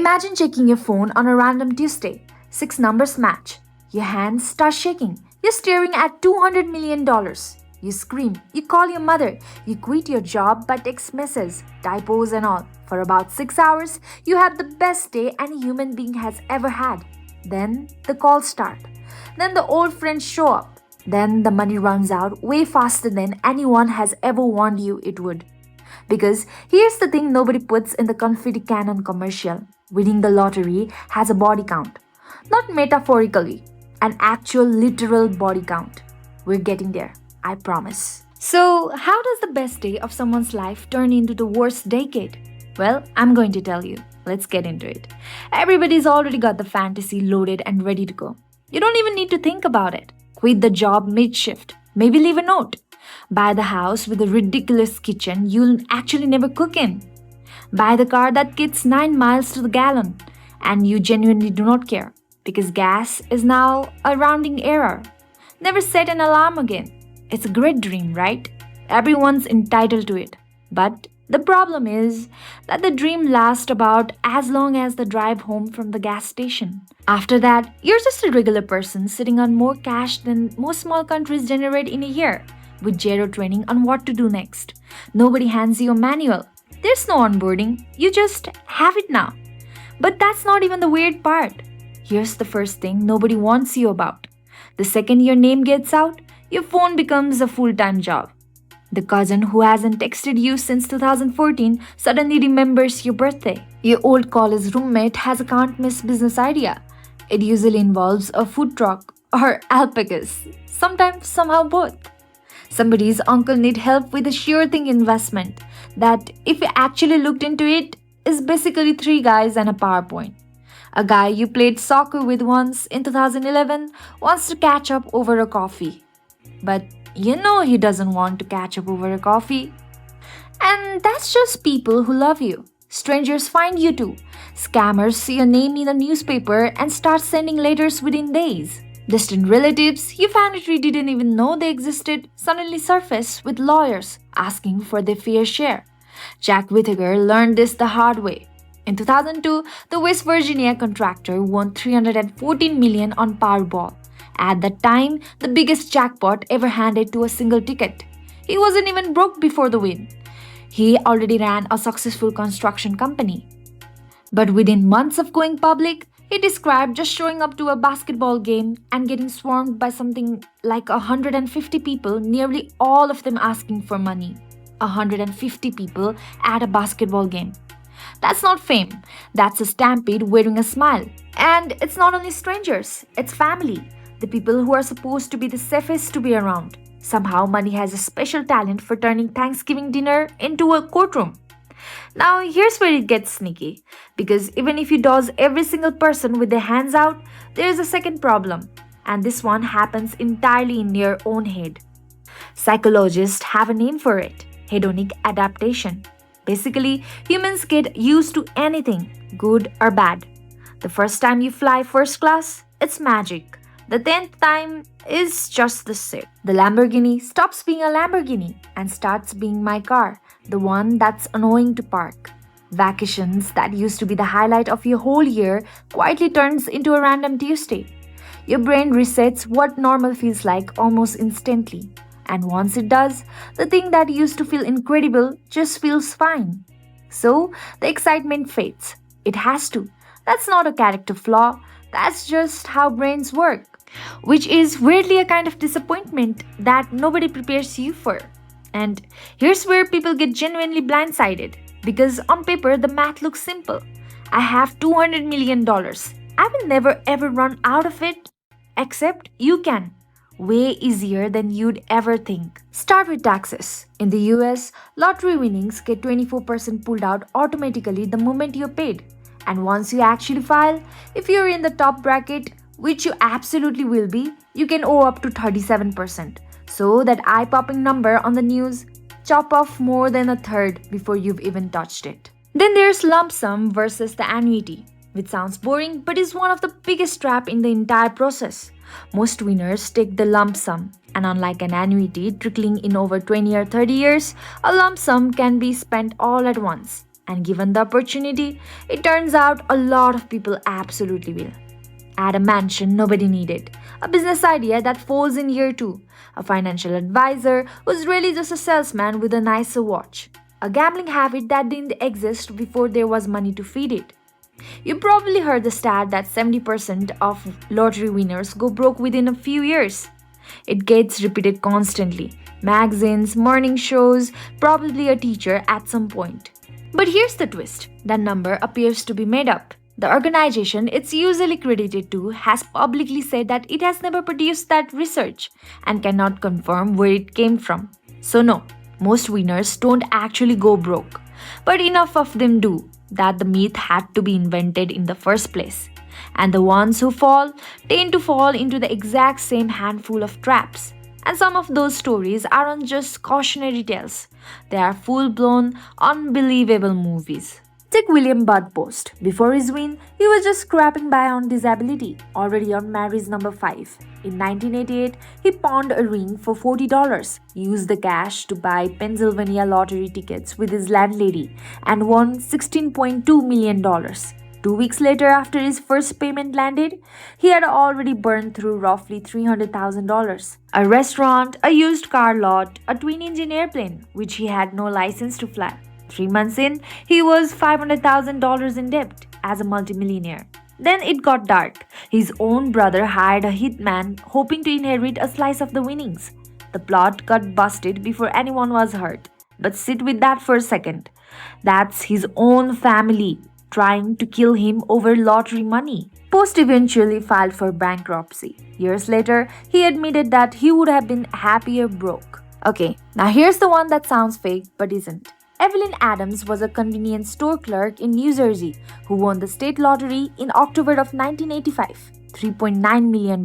Imagine checking your phone on a random Tuesday. 6 numbers match. Your hands start shaking. You're staring at $200 million. You scream. You call your mother. You quit your job by text messages, typos and all. For about 6 hours, you have the best day any human being has ever had. Then the calls start. Then the old friends show up. Then the money runs out way faster than anyone has ever warned you it would. Because here's the thing nobody puts in the confetti cannon commercial. Winning the lottery has a body count. Not metaphorically, an actual literal body count. We're getting there, I promise. So, how does the best day of someone's life turn into the worst decade? Well, I'm going to tell you. Let's get into it. Everybody's already got the fantasy loaded and ready to go. You don't even need to think about it. Quit the job mid-shift. Maybe leave a note. Buy the house with a ridiculous kitchen you'll actually never cook in. Buy the car that gets 9 miles to the gallon. And you genuinely do not care. Because gas is now a rounding error. Never set an alarm again. It's a great dream, right? Everyone's entitled to it. But the problem is that the dream lasts about as long as the drive home from the gas station. After that, you're just a regular person sitting on more cash than most small countries generate in a year, with zero training on what to do next. Nobody hands you a manual. There's no onboarding. You just have it now. But that's not even the weird part. Here's the first thing nobody wants you about. The second your name gets out, your phone becomes a full-time job. The cousin who hasn't texted you since 2014 suddenly remembers your birthday. Your old college roommate has a can't miss business idea. It usually involves a food truck or alpacas. Sometimes somehow both. Somebody's uncle needs help with a sure thing investment that, if you actually looked into it, is basically 3 guys and a PowerPoint. A guy you played soccer with once in 2011 wants to catch up over a coffee. But you know he doesn't want to catch up over a coffee. And that's just people who love you. Strangers find you too. Scammers see your name in a newspaper and start sending letters within days. Distant relatives you family didn't even know they existed suddenly surface with lawyers asking for their fair share. Jack Whittaker learned this the hard way. In 2002, the West Virginia contractor won $314 million on Powerball. At that time, the biggest jackpot ever handed to a single ticket. He wasn't even broke before the win. He already ran a successful construction company. But within months of going public, he described just showing up to a basketball game and getting swarmed by something like 150 people, nearly all of them asking for money. 150 people at a basketball game. That's not fame. That's a stampede wearing a smile. And it's not only strangers, it's family. The people who are supposed to be the safest to be around. Somehow money has a special talent for turning Thanksgiving dinner into a courtroom. Now here's where it gets sneaky. Because even if you dose every single person with their hands out, there is a second problem. And this one happens entirely in your own head. Psychologists have a name for it. Hedonic adaptation. Basically, humans get used to anything, good or bad. The first time you fly first class, it's magic. The 10th time is just the same. The Lamborghini stops being a Lamborghini and starts being my car, the one that's annoying to park. Vacations that used to be the highlight of your whole year quietly turns into a random Tuesday. Your brain resets what normal feels like almost instantly. And once it does, the thing that used to feel incredible just feels fine. So, the excitement fades. It has to. That's not a character flaw. That's just how brains work. Which is weirdly a kind of disappointment that nobody prepares you for. And here's where people get genuinely blindsided. Because on paper, the math looks simple. I have $200 million. I will never ever run out of it. Except you can. Way easier than you'd ever think. Start with taxes. In the US, lottery winnings get 24% pulled out automatically the moment you're paid. And once you actually file, if you're in the top bracket, which you absolutely will be, you can owe up to 37%. So that eye-popping number on the news, chop off more than a third before you've even touched it. Then there's lump sum versus the annuity, which sounds boring but is one of the biggest trap in the entire process. Most winners take the lump sum, and unlike an annuity trickling in over 20 or 30 years, a lump sum can be spent all at once. And given the opportunity, it turns out a lot of people absolutely will. Add a mansion nobody needed, a business idea that folds in year two, a financial advisor who's really just a salesman with a nicer watch, a gambling habit that didn't exist before there was money to feed it. You probably heard the stat that 70% of lottery winners go broke within a few years. It gets repeated constantly. Magazines, morning shows, probably a teacher at some point. But here's the twist, that number appears to be made up. The organization it's usually credited to has publicly said that it has never produced that research and cannot confirm where it came from. So, no, most winners don't actually go broke. But enough of them do that the myth had to be invented in the first place. And the ones who fall tend to fall into the exact same handful of traps. And some of those stories aren't just cautionary tales, they are full blown, unbelievable movies. Take William Budpost. Before his win, he was just scraping by on disability, already on Mary's number 5. In 1988, he pawned a ring for $40, used the cash to buy Pennsylvania lottery tickets with his landlady, and won $16.2 million. 2 weeks later, after his first payment landed, he had already burned through roughly $300,000. A restaurant, a used car lot, a twin-engine airplane, which he had no license to fly. 3 months in, he was $500,000 in debt as a multimillionaire. Then it got dark. His own brother hired a hitman hoping to inherit a slice of the winnings. The plot got busted before anyone was hurt. But sit with that for a second. That's his own family trying to kill him over lottery money. Post eventually filed for bankruptcy. Years later, he admitted that he would have been happier broke. Okay, now here's the one that sounds fake but isn't. Evelyn Adams was a convenience store clerk in New Jersey who won the state lottery in October of 1985, $3.9 million.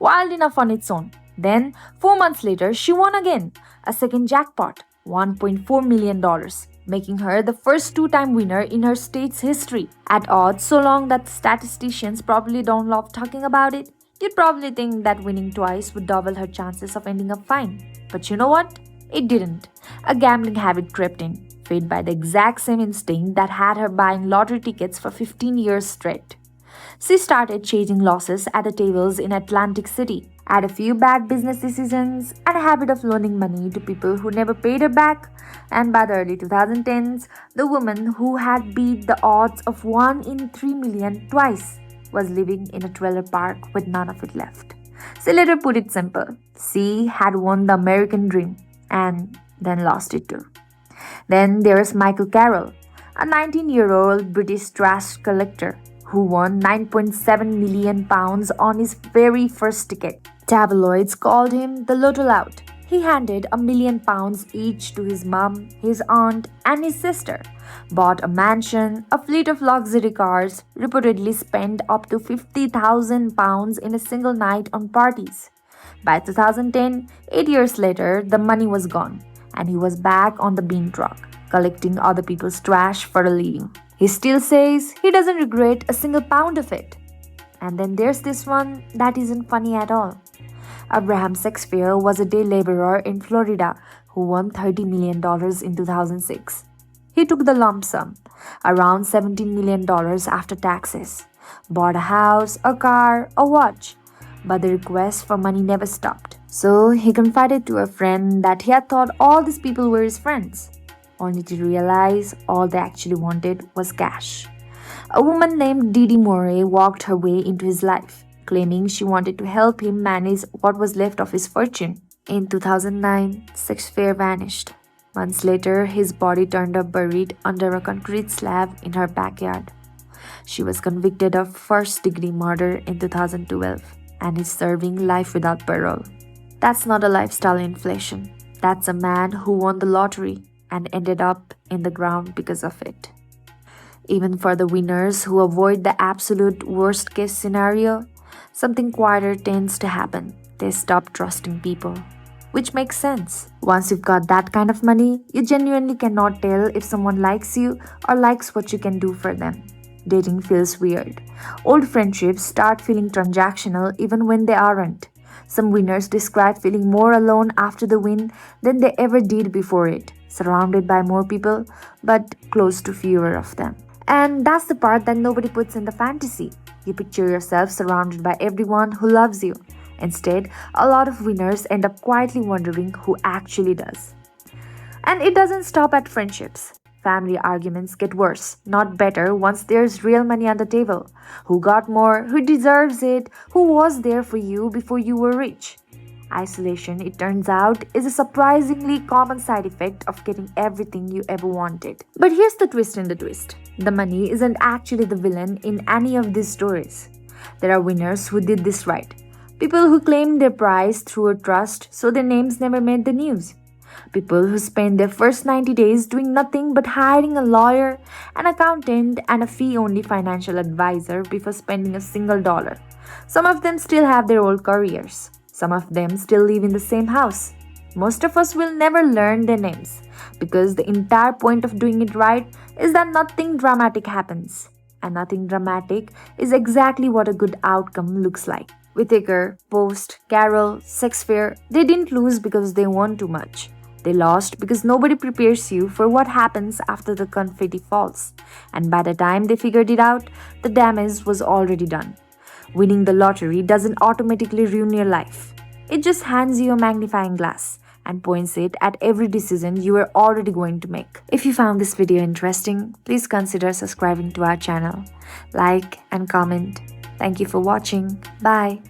Wild enough on its own. Then, 4 months later, she won again, a second jackpot, $1.4 million, making her the first two-time winner in her state's history. At odds so long that statisticians probably don't love talking about it, you'd probably think that winning twice would double her chances of ending up fine. But you know what? It didn't. A gambling habit crept in, fed by the exact same instinct that had her buying lottery tickets for 15 years straight. She started chasing losses at the tables in Atlantic City, had a few bad business decisions, and a habit of loaning money to people who never paid her back, and by the early 2010s, the woman who had beat the odds of 1 in 3 million twice was living in a trailer park with none of it left. She later put it simple. She had won the American dream and then lost it too. Then there's Michael Carroll, a 19-year-old British trash collector who won £9.7 million on his very first ticket. Tabloids called him the Lotto Lout. He handed £1 million each to his mum, his aunt, and his sister, bought a mansion, a fleet of luxury cars, reportedly spent up to £50,000 in a single night on parties. By 2010, 8 years later, the money was gone, and he was back on the bean truck, collecting other people's trash for a living. He still says he doesn't regret a single pound of it. And then there's this one that isn't funny at all. Abraham Shakespeare was a day laborer in Florida who won $30 million in 2006. He took the lump sum, around $17 million after taxes, bought a house, a car, a watch. But the request for money never stopped. So he confided to a friend that he had thought all these people were his friends, only to realize all they actually wanted was cash. A woman named Didi Moray walked her way into his life, claiming she wanted to help him manage what was left of his fortune. In 2009, Shakespeare vanished. Months later, his body turned up buried under a concrete slab in her backyard. She was convicted of first-degree murder in 2012 and is serving life without parole. That's not a lifestyle inflation. That's a man who won the lottery and ended up in the ground because of it. Even for the winners who avoid the absolute worst-case scenario, something quieter tends to happen. They stop trusting people. Which makes sense. Once you've got that kind of money, you genuinely cannot tell if someone likes you or likes what you can do for them. Dating feels weird. Old friendships start feeling transactional even when they aren't. Some winners describe feeling more alone after the win than they ever did before it. surrounded by more people, but close to fewer of them. And that's the part that nobody puts in the fantasy. You picture yourself surrounded by everyone who loves you. Instead, a lot of winners end up quietly wondering who actually does. And it doesn't stop at friendships. Family arguments get worse, not better, once there's real money on the table. Who got more? Who deserves it? Who was there for you before you were rich? Isolation, it turns out, is a surprisingly common side effect of getting everything you ever wanted. But here's the twist in the twist: the money isn't actually the villain in any of these stories. There are winners who did this right. People who claimed their prize through a trust so their names never made the news. People who spend their first 90 days doing nothing but hiring a lawyer, an accountant, and a fee only financial advisor before spending a single dollar. Some of them still have their old careers. Some of them still live in the same house. Most of us will never learn their names because the entire point of doing it right is that nothing dramatic happens. And nothing dramatic is exactly what a good outcome looks like. Whittaker, Post, Carroll, Shakespeare, they didn't lose because they won too much. They lost because nobody prepares you for what happens after the confetti falls. And by the time they figured it out, the damage was already done. Winning the lottery doesn't automatically ruin your life. It just hands you a magnifying glass and points it at every decision you are already going to make. If you found this video interesting, please consider subscribing to our channel. Like and comment. Thank you for watching. Bye.